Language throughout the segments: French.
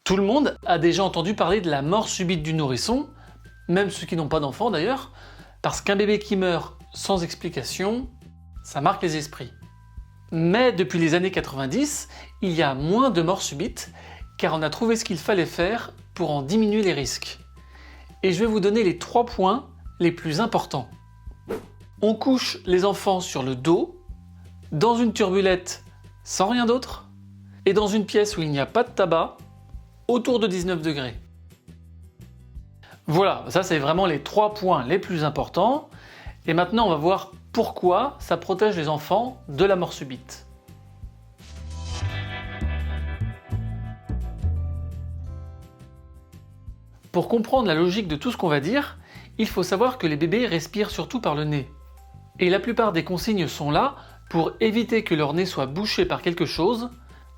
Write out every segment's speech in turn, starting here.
Tout le monde a déjà entendu parler de la mort subite du nourrisson, même ceux qui n'ont pas d'enfant d'ailleurs, parce qu'un bébé qui meurt sans explication, ça marque les esprits. Mais depuis les années 90, il y a moins de morts subites, car on a trouvé ce qu'il fallait faire pour en diminuer les risques. Et je vais vous donner les 3 points les plus importants. On couche les enfants sur le dos, dans une turbulette sans rien d'autre, et dans une pièce où il n'y a pas de tabac, autour de 19 degrés. Voilà, ça c'est vraiment les 3 points les plus importants. Et maintenant on va voir pourquoi ça protège les enfants de la mort subite. Pour comprendre la logique de tout ce qu'on va dire, il faut savoir que les bébés respirent surtout par le nez. Et la plupart des consignes sont là pour éviter que leur nez soit bouché par quelque chose,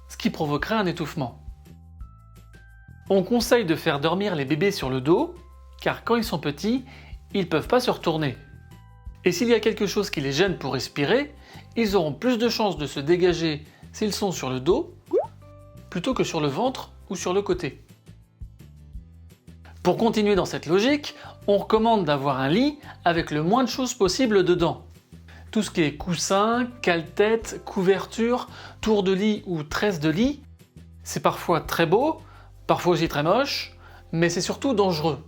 ce qui provoquerait un étouffement. On conseille de faire dormir les bébés sur le dos, car quand ils sont petits, ils ne peuvent pas se retourner. Et s'il y a quelque chose qui les gêne pour respirer, ils auront plus de chances de se dégager s'ils sont sur le dos, plutôt que sur le ventre ou sur le côté. Pour continuer dans cette logique, on recommande d'avoir un lit avec le moins de choses possible dedans. Tout ce qui est coussin, cale-tête, couverture, tour de lit ou tresse de lit, c'est parfois très beau, parfois aussi très moche, mais c'est surtout dangereux.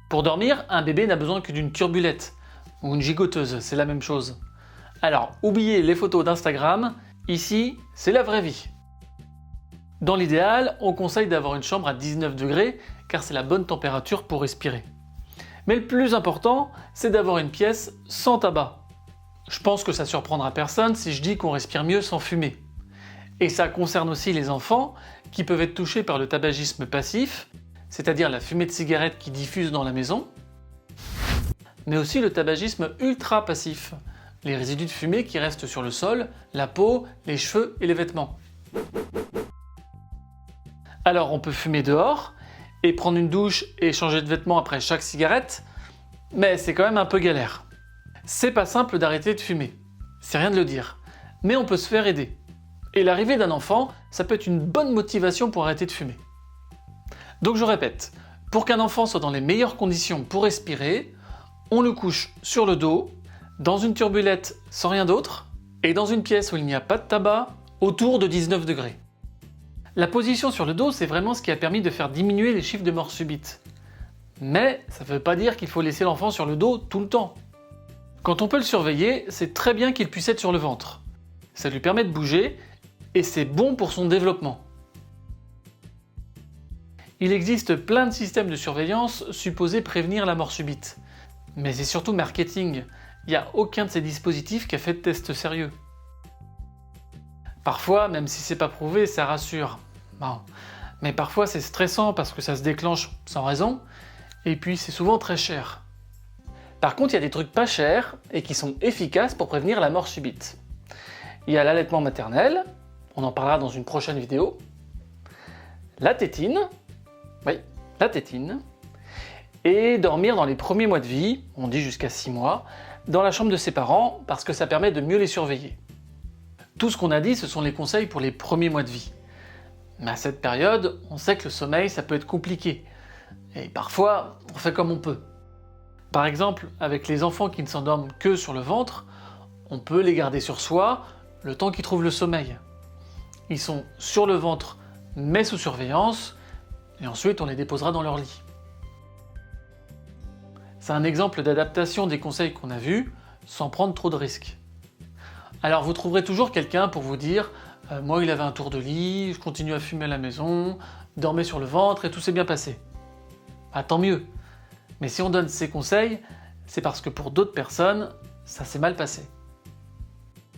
Pour dormir, un bébé n'a besoin que d'une turbulette, ou une gigoteuse, c'est la même chose. Alors, oubliez les photos d'Instagram, ici, c'est la vraie vie. Dans l'idéal, on conseille d'avoir une chambre à 19 degrés, car c'est la bonne température pour respirer. Mais le plus important, c'est d'avoir une pièce sans tabac. Je pense que ça surprendra personne si je dis qu'on respire mieux sans fumer. Et ça concerne aussi les enfants, qui peuvent être touchés par le tabagisme passif, c'est-à-dire la fumée de cigarette qui diffuse dans la maison, mais aussi le tabagisme ultra passif, les résidus de fumée qui restent sur le sol, la peau, les cheveux et les vêtements. Alors on peut fumer dehors, et prendre une douche et changer de vêtements après chaque cigarette, mais c'est quand même un peu galère. C'est pas simple d'arrêter de fumer, c'est rien de le dire, mais on peut se faire aider. Et l'arrivée d'un enfant, ça peut être une bonne motivation pour arrêter de fumer. Donc je répète, pour qu'un enfant soit dans les meilleures conditions pour respirer, on le couche sur le dos, dans une turbulette sans rien d'autre, et dans une pièce où il n'y a pas de tabac, autour de 19 degrés. La position sur le dos, c'est vraiment ce qui a permis de faire diminuer les chiffres de mort subite. Mais ça ne veut pas dire qu'il faut laisser l'enfant sur le dos tout le temps. Quand on peut le surveiller, c'est très bien qu'il puisse être sur le ventre. Ça lui permet de bouger, et c'est bon pour son développement. Il existe plein de systèmes de surveillance supposés prévenir la mort subite. Mais c'est surtout marketing. Il n'y a aucun de ces dispositifs qui a fait de tests sérieux. Parfois, même si c'est pas prouvé, ça rassure. Bon. Mais parfois c'est stressant parce que ça se déclenche sans raison, et puis c'est souvent très cher. Par contre, il y a des trucs pas chers et qui sont efficaces pour prévenir la mort subite. Il y a l'allaitement maternel, on en parlera dans une prochaine vidéo, la tétine, et dormir dans les premiers mois de vie, on dit jusqu'à 6 mois, dans la chambre de ses parents parce que ça permet de mieux les surveiller. Tout ce qu'on a dit, ce sont les conseils pour les premiers mois de vie. Mais à cette période, on sait que le sommeil, ça peut être compliqué. Et parfois, on fait comme on peut. Par exemple, avec les enfants qui ne s'endorment que sur le ventre, on peut les garder sur soi le temps qu'ils trouvent le sommeil. Ils sont sur le ventre, mais sous surveillance, et ensuite on les déposera dans leur lit. C'est un exemple d'adaptation des conseils qu'on a vus, sans prendre trop de risques. Alors vous trouverez toujours quelqu'un pour vous dire « Moi il avait un tour de lit, je continue à fumer à la maison, dormait sur le ventre et tout s'est bien passé. » Ah, tant mieux. Mais si on donne ces conseils, c'est parce que pour d'autres personnes, ça s'est mal passé.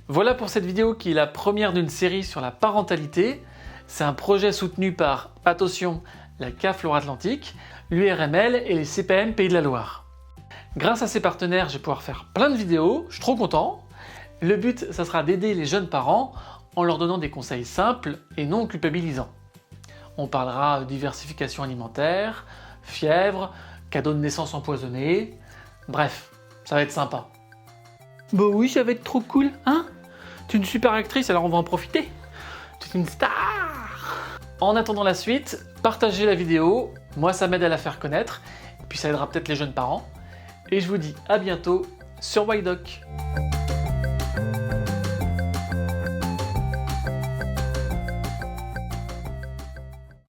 Voilà pour cette vidéo qui est la première d'une série sur la parentalité. C'est un projet soutenu par, attention, la CAF Loire-Atlantique, l'URML et les CPM Pays de la Loire. Grâce à ces partenaires, je vais pouvoir faire plein de vidéos, je suis trop content. Le but, ça sera d'aider les jeunes parents en leur donnant des conseils simples et non culpabilisants. On parlera diversification alimentaire, fièvre, cadeaux de naissance empoisonnés, bref, ça va être sympa. Bah oui, ça va être trop cool, hein? Tu es une super actrice, alors on va en profiter. Tu es une star! En attendant la suite, partagez la vidéo, moi ça m'aide à la faire connaître, et puis ça aidera peut-être les jeunes parents. Et je vous dis à bientôt sur WhyDoc.